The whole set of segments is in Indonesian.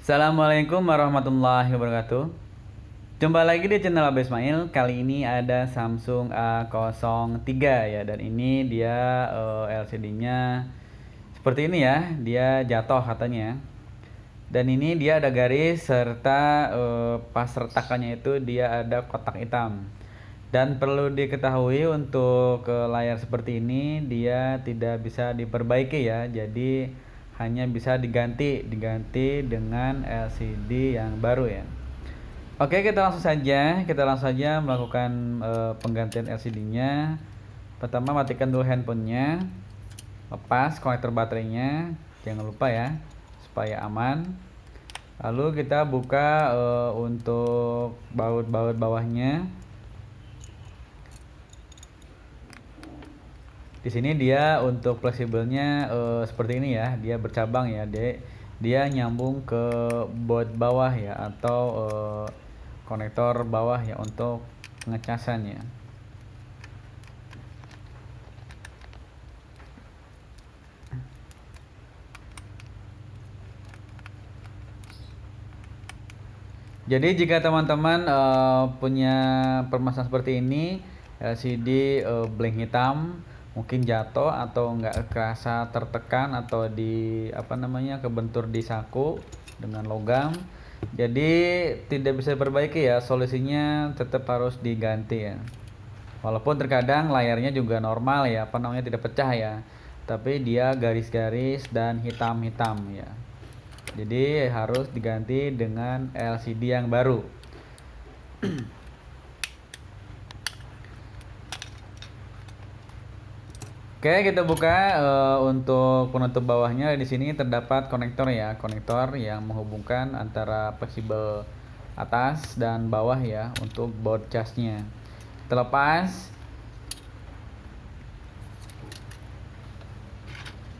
Assalamualaikum warahmatullahi wabarakatuh. Jumpa lagi di channel Abe Ismail. Kali ini ada Samsung A03 ya, dan ini dia LCD-nya seperti ini ya. Dia jatuh katanya. Dan ini dia ada garis serta pas retakannya itu dia ada kotak hitam. Dan perlu diketahui untuk layar seperti ini dia tidak bisa diperbaiki ya. Jadi hanya bisa diganti dengan LCD yang baru ya. Oke, kita langsung saja melakukan penggantian LCD-nya. Pertama, matikan dulu handphonenya, lepas konektor baterainya, jangan lupa ya, supaya aman. Lalu kita buka untuk baut-baut bawahnya. Di sini dia untuk fleksibelnya seperti ini ya, dia bercabang ya, dia nyambung ke baut bawah ya, atau konektor bawah ya untuk pengecasannya. Jadi jika teman-teman punya permasalahan seperti ini, LCD blank hitam, mungkin jatuh atau nggak kerasa tertekan atau kebentur di saku dengan logam, jadi tidak bisa diperbaiki ya. Solusinya tetap harus diganti ya. Walaupun terkadang layarnya juga normal ya, tidak pecah ya, tapi dia garis-garis dan hitam-hitam ya. Jadi harus diganti dengan LCD yang baru. Oke, kita buka untuk penutup bawahnya. Di sini terdapat konektor ya, konektor yang menghubungkan antara fleksibel atas dan bawah ya untuk baut casnya. Terlepas.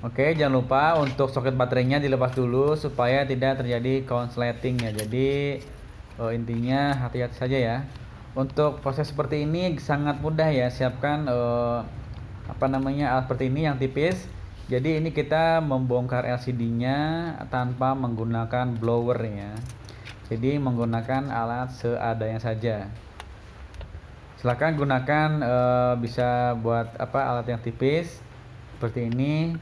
Oke, jangan lupa untuk soket baterainya dilepas dulu supaya tidak terjadi konsleting ya. Jadi intinya hati-hati saja ya. Untuk proses seperti ini sangat mudah ya. Siapkan alat seperti ini yang tipis. Jadi ini kita membongkar LCD-nya tanpa menggunakan blower ya. Jadi menggunakan alat seadanya saja. Silahkan gunakan bisa buat alat yang tipis seperti ini,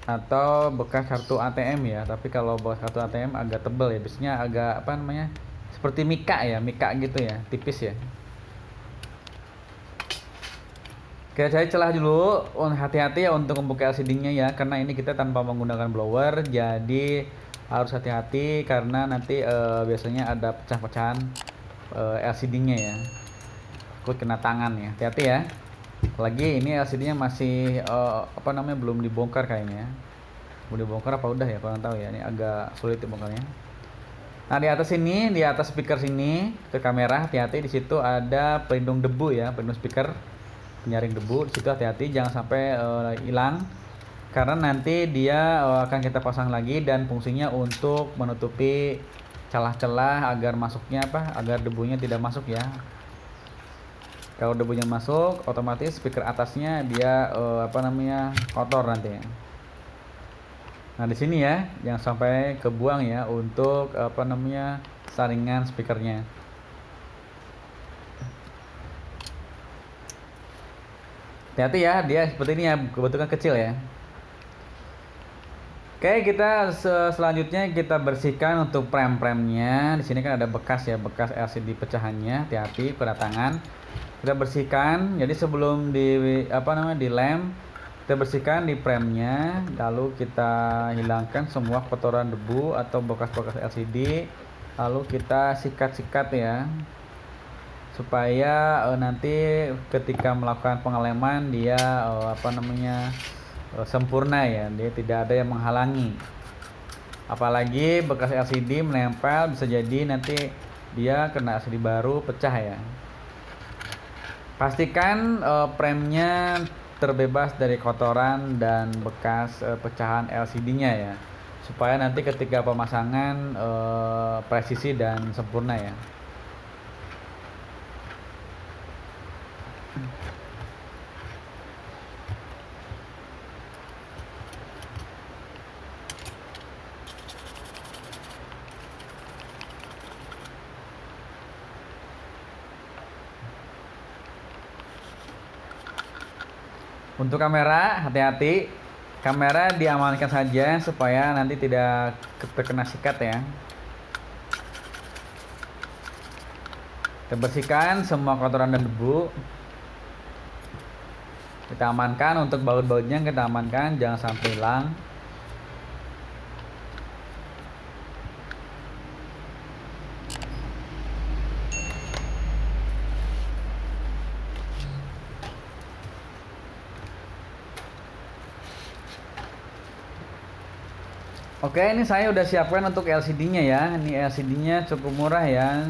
atau bekas kartu ATM ya. Tapi kalau bekas kartu ATM agak tebal ya, biasanya agak seperti mika ya, mika gitu ya, tipis ya. Oke, saya celah dulu. Hati-hati ya untuk membuka LCD-nya ya, karena ini kita tanpa menggunakan blower, jadi harus hati-hati karena nanti biasanya ada pecah-pecahan LCD-nya ya, takut kena tangan ya. Hati-hati ya. Lagi ini LCD-nya masih belum dibongkar kayaknya. Mau dibongkar apa udah ya, kurang tahu ya. Ini agak sulit dibongkarnya. Nah, di atas sini, di atas speaker sini ke kamera, hati-hati di situ ada pelindung debu ya, pelindung speaker, penyaring debu. Di situ hati-hati jangan sampai hilang. Karena nanti dia akan kita pasang lagi dan fungsinya untuk menutupi celah-celah agar agar debunya tidak masuk ya. Kalau debunya masuk, otomatis speaker atasnya dia kotor nanti. Nah, di sini ya, jangan sampai kebuang ya untuk saringan speakernya. Hati-hati ya, dia seperti ini ya, kebetulan kecil ya. Oke, kita selanjutnya kita bersihkan untuk prem-premnya. Di sini kan ada bekas ya, bekas LCD pecahannya. Hati-hati pada tangan. Kita bersihkan. Jadi sebelum dilem, kita bersihkan di premnya, lalu kita hilangkan semua kotoran debu atau bekas-bekas LCD, lalu kita sikat-sikat ya, supaya nanti ketika melakukan pengeleman dia sempurna ya, dia tidak ada yang menghalangi. Apalagi bekas LCD menempel, bisa jadi nanti dia kena LCD baru pecah ya. Pastikan premnya terbebas dari kotoran dan bekas pecahan LCD-nya ya, supaya nanti ketika pemasangan presisi dan sempurna ya. Untuk kamera, hati-hati. Kamera diamankan saja supaya nanti tidak terkena sikat ya. Kita bersihkan semua kotoran dan debu. Kita amankan untuk baut-bautnya, kita amankan jangan sampai hilang. Oke, ini saya udah siapkan untuk LCD-nya ya. Ini LCD-nya cukup murah ya.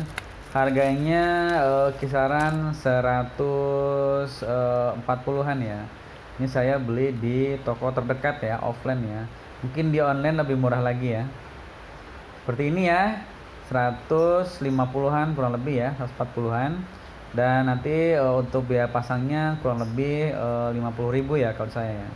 Harganya kisaran 140-an ya. Ini saya beli di toko terdekat ya, offline ya. Mungkin di online lebih murah lagi ya. Seperti ini ya. 150-an kurang lebih ya, 140-an. Dan nanti untuk biaya pasangnya kurang lebih 50.000 ya kalau saya ya.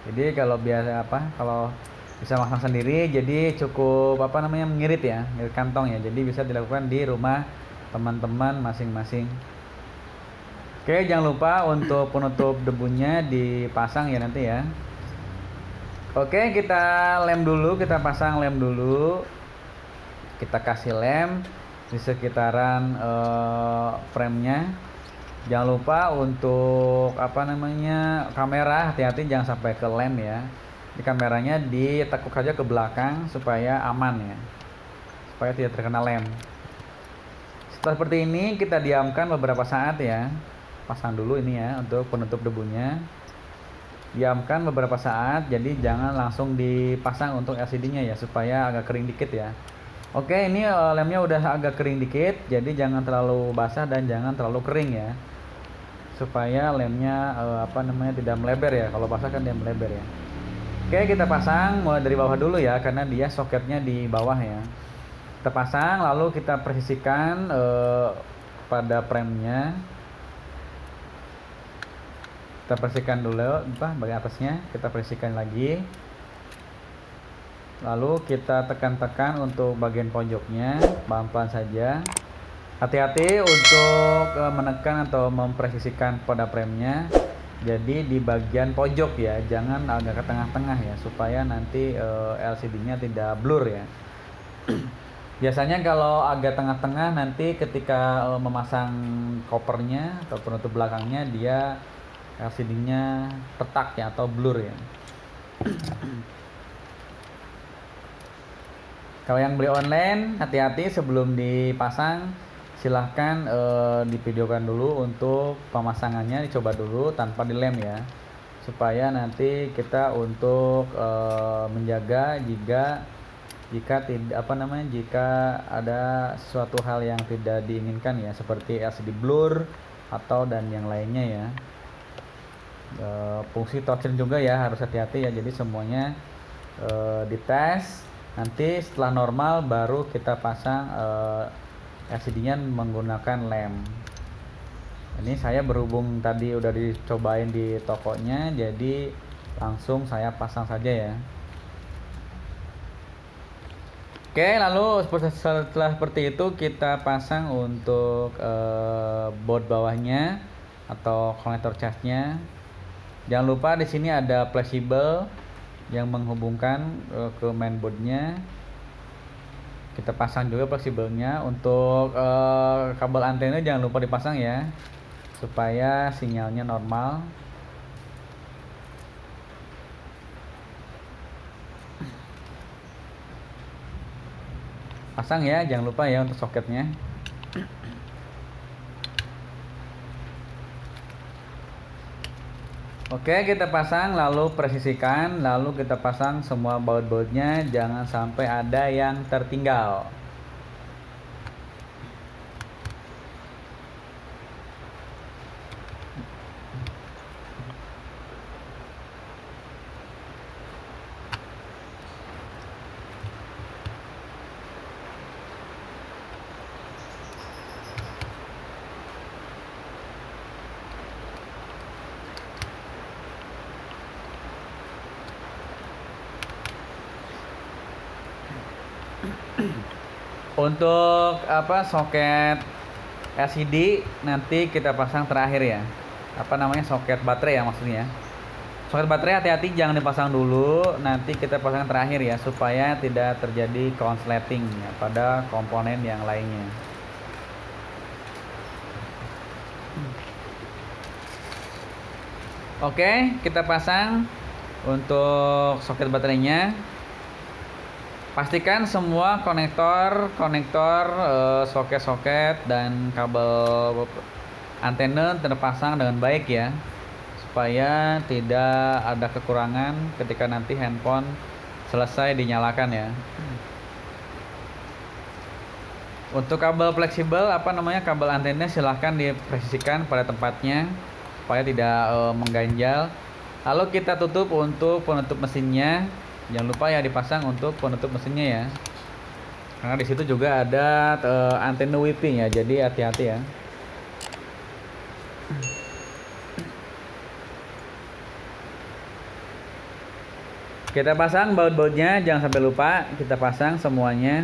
Jadi kalau biasa kalau bisa masang sendiri, jadi cukup mengirit ya, ngirit kantong ya, jadi bisa dilakukan di rumah teman-teman masing-masing. Oke, jangan lupa untuk penutup debunya dipasang ya nanti ya. Oke, kita lem dulu, kita pasang lem dulu, kita kasih lem di sekitaran framenya. Jangan lupa untuk kamera, hati-hati jangan sampai ke lem ya. Di kameranya ditekuk saja ke belakang supaya aman ya, supaya tidak terkena lem. Setelah seperti ini kita diamkan beberapa saat ya. Pasang dulu ini ya untuk penutup debunya, diamkan beberapa saat, jadi jangan langsung dipasang untuk LCD-nya ya, supaya agak kering dikit ya. Oke, ini lemnya udah agak kering dikit, jadi jangan terlalu basah dan jangan terlalu kering ya, supaya lemnya tidak melebar ya. Kalau basah kan dia melebar ya. Oke, kita pasang mulai dari bawah dulu ya, karena dia soketnya di bawah ya. Kita pasang, lalu kita presisikan pada framenya. Kita presisikan dulu bagian atasnya, kita presisikan lagi. Lalu kita tekan-tekan untuk bagian pojoknya, pelan-pelan saja. Hati-hati untuk menekan atau mempresisikan pada framenya. Jadi di bagian pojok ya, jangan agak ke tengah-tengah ya, supaya nanti LCD-nya tidak blur ya. Biasanya kalau agak tengah-tengah, nanti ketika memasang kopernya atau penutup belakangnya, dia LCD-nya retak ya atau blur ya. Kalau yang beli online, hati-hati sebelum dipasang, silahkan divideokan dulu untuk pemasangannya, dicoba dulu tanpa dilem ya, supaya nanti kita untuk menjaga jika ada sesuatu hal yang tidak diinginkan ya, seperti LCD blur atau dan yang lainnya ya. Fungsi touchscreen juga ya, harus hati-hati ya. Jadi semuanya dites, nanti setelah normal baru kita pasang LCD-nya menggunakan lem. Ini saya berhubung tadi udah dicobain di tokonya, jadi langsung saya pasang saja ya. Oke, lalu setelah seperti itu kita pasang untuk baut bawahnya atau konektor casnya. Jangan lupa di sini ada fleksibel yang menghubungkan ke mainboardnya. Kita pasang juga fleksibelnya. Untuk kabel antena jangan lupa dipasang ya, supaya sinyalnya normal. Pasang ya, jangan lupa ya untuk soketnya. Oke, kita pasang lalu presisikan, lalu kita pasang semua baut-bautnya, jangan sampai ada yang tertinggal. Untuk soket LCD nanti kita pasang terakhir ya. apa namanya, soket baterai ya maksudnya. Soket baterai hati-hati jangan dipasang dulu, nanti kita pasang terakhir ya supaya tidak terjadi konsleting ya, pada komponen yang lainnya. Oke, kita pasang untuk soket baterainya. Pastikan semua konektor, soket-soket dan kabel antena terpasang dengan baik ya, supaya tidak ada kekurangan ketika nanti handphone selesai dinyalakan ya. Untuk kabel fleksibel kabel antena silahkan dipresisikan pada tempatnya supaya tidak mengganjal. Lalu kita tutup untuk penutup mesinnya. Jangan lupa ya dipasang untuk penutup mesinnya ya. Karena di situ juga ada antena whipping ya, jadi hati-hati ya. Kita pasang baut-bautnya, jangan sampai lupa kita pasang semuanya.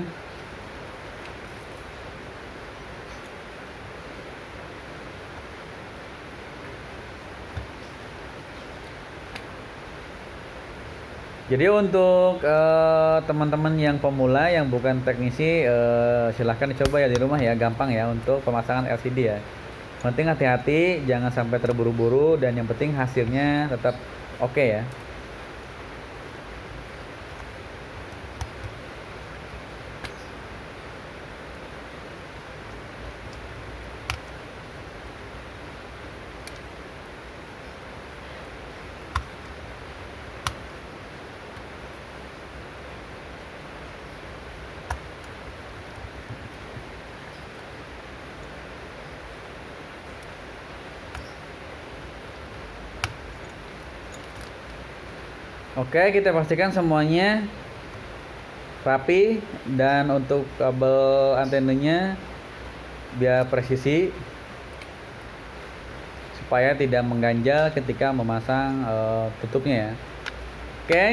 Jadi untuk teman-teman yang pemula yang bukan teknisi, silahkan dicoba ya di rumah ya, gampang ya untuk pemasangan LCD ya. Penting hati-hati, jangan sampai terburu-buru, dan yang penting hasilnya tetap oke ya. Oke, kita pastikan semuanya rapi, dan untuk kabel antenanya biar presisi supaya tidak mengganjal ketika memasang tutupnya ya. Oke,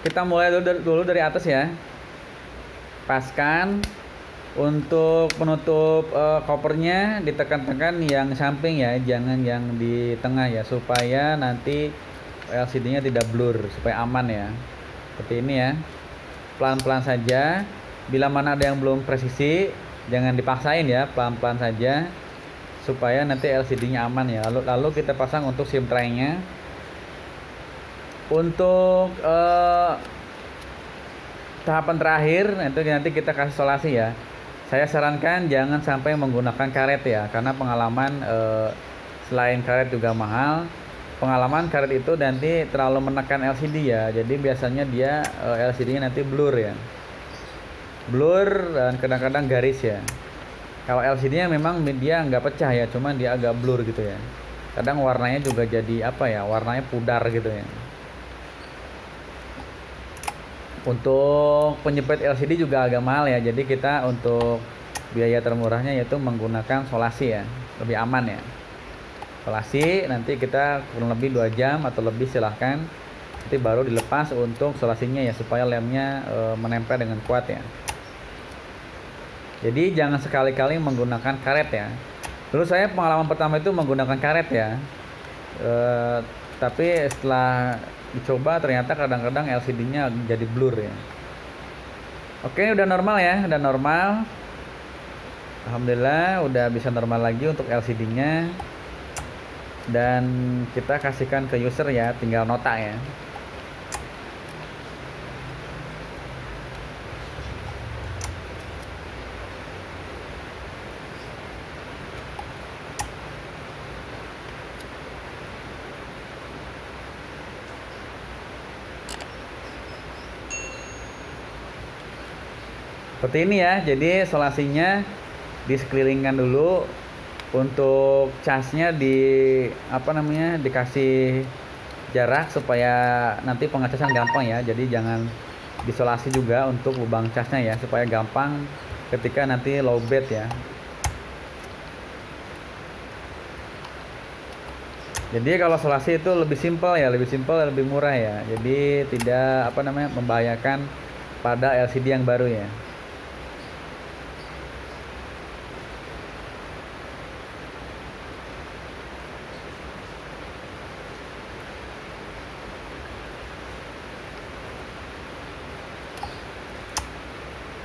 kita mulai dulu dari atas ya. Paskan untuk penutup kopernya, ditekan-tekan yang samping ya, jangan yang di tengah ya, supaya nanti LCD-nya tidak blur, supaya aman ya. Seperti ini ya. Pelan-pelan saja. Bila mana ada yang belum presisi, jangan dipaksain ya, pelan-pelan saja supaya nanti LCD-nya aman ya. Lalu kita pasang untuk SIM tray-nya. Untuk tahapan terakhir nanti kita kasih isolasi ya. Saya sarankan jangan sampai menggunakan karet ya, karena pengalaman selain karet juga mahal. Pengalaman karet itu nanti terlalu menekan LCD ya, jadi biasanya dia LCD-nya nanti blur ya, dan kadang-kadang garis ya. Kalau LCD-nya memang dia nggak pecah ya, cuman dia agak blur gitu ya. Kadang warnanya juga jadi warnanya pudar gitu ya. Untuk penyepit LCD juga agak mahal ya, jadi kita untuk biaya termurahnya yaitu menggunakan solasi ya, lebih aman ya. Solasi nanti kita kurang lebih 2 jam atau lebih silahkan, nanti baru dilepas untuk solasinya ya, supaya lemnya menempel dengan kuat ya. Jadi jangan sekali-kali menggunakan karet ya. Dulu saya pengalaman pertama itu menggunakan karet ya, tapi setelah dicoba ternyata kadang-kadang LCD-nya jadi blur ya. Oke, udah normal ya, udah normal. Alhamdulillah udah bisa normal lagi untuk LCD-nya. Dan kita kasihkan ke user ya, tinggal nota ya. Seperti ini ya, jadi solasinya disekelilingkan dulu. Untuk casnya dikasih jarak supaya nanti pengecasan gampang ya, jadi jangan disolasi juga untuk lubang casnya ya, supaya gampang ketika nanti lowbat ya. Jadi kalau solasi itu lebih simpel ya, lebih murah ya, jadi tidak membahayakan pada LCD yang baru ya.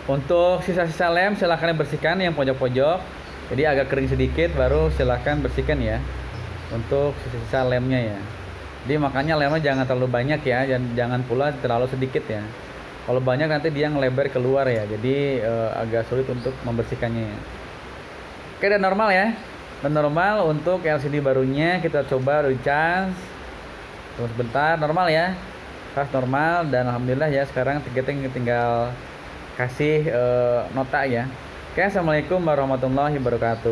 Untuk sisa-sisa lem silahkan bersihkan yang pojok-pojok, jadi agak kering sedikit baru silahkan bersihkan ya untuk sisa-sisa lemnya ya. Jadi makanya lemnya jangan terlalu banyak ya, dan jangan pula terlalu sedikit ya. Kalau banyak nanti dia ngelebar keluar ya, jadi agak sulit untuk membersihkannya ya. Oke, dan normal ya. Dan normal untuk LCD barunya kita coba dicas. Tunggu sebentar, normal ya. Pas normal, dan alhamdulillah ya sekarang kita tinggal kasih nota ya. Oke, assalamualaikum warahmatullahi wabarakatuh.